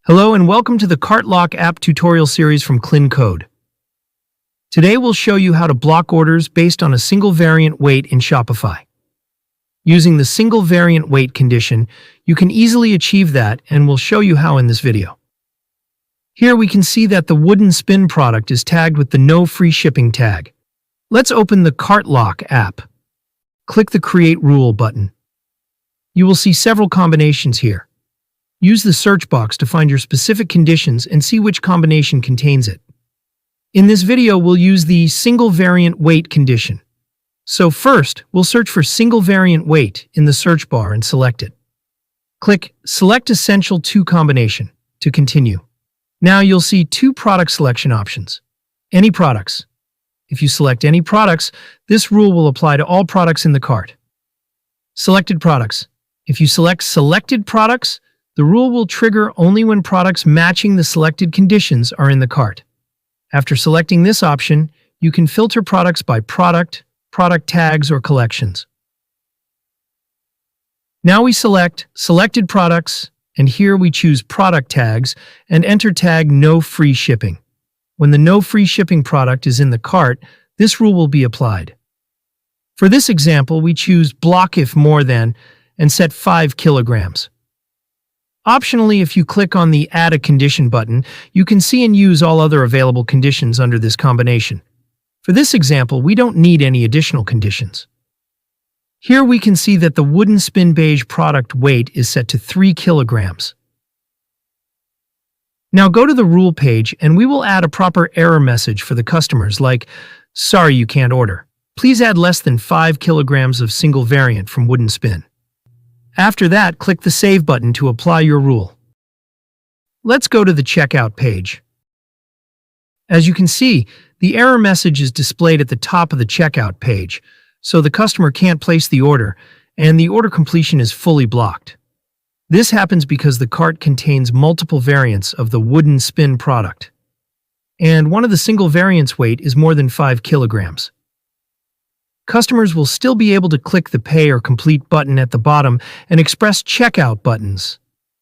Hello and welcome to the Cart Lock app tutorial series from KlinKode. Today we'll show you how to block orders based on a single variant weight in Shopify. Using the single variant weight condition, you can easily achieve that, and we'll show you how in this video. Here we can see that the wooden spin product is tagged with the no free shipping tag. Let's open the Cart Lock app. Click the Create Rule button. You will see several combinations here. Use the search box to find your specific conditions and see which combination contains it. In this video, we'll use the single variant weight condition. So first, we'll search for single variant weight in the search bar and select it. Click Select Essential 2 Combination to continue. Now you'll see two product selection options. Any products. If you select any products, this rule will apply to all products in the cart. Selected products. If you select selected products, the rule will trigger only when products matching the selected conditions are in the cart. After selecting this option, you can filter products by product, product tags, or collections. Now we select Selected Products, and here we choose Product Tags and enter tag No Free Shipping. When the No Free Shipping product is in the cart, this rule will be applied. For this example, we choose Block If More Than and set 5 kilograms. Optionally, if you click on the Add a Condition button, you can see and use all other available conditions under this combination. For this example, we don't need any additional conditions. Here we can see that the wooden spin beige product weight is set to 3 kilograms. Now go to the rule page and we will add a proper error message for the customers like, "Sorry you can't order. Please add less than 5 kilograms of single variant from wooden spin." After that, click the Save button to apply your rule. Let's go to the checkout page. As you can see, the error message is displayed at the top of the checkout page, so the customer can't place the order, and the order completion is fully blocked. This happens because the cart contains multiple variants of the wooden spin product, and one of the single variants weight is more than 5 kilograms. Customers will still be able to click the Pay or Complete button at the bottom and express checkout buttons,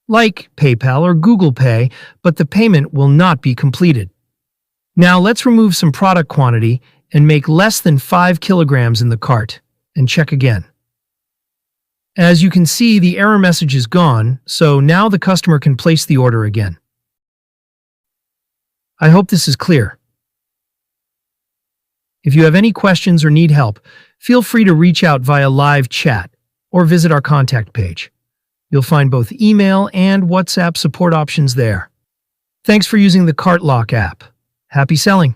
like PayPal or Google Pay, but the payment will not be completed. Now let's remove some product quantity and make less than 5 kilograms in the cart, and check again. As you can see, the error message is gone, so now the customer can place the order again. I hope this is clear. If you have any questions or need help, feel free to reach out via live chat or visit our contact page. You'll find both email and WhatsApp support options there. Thanks for using the Cart Lock app. Happy selling!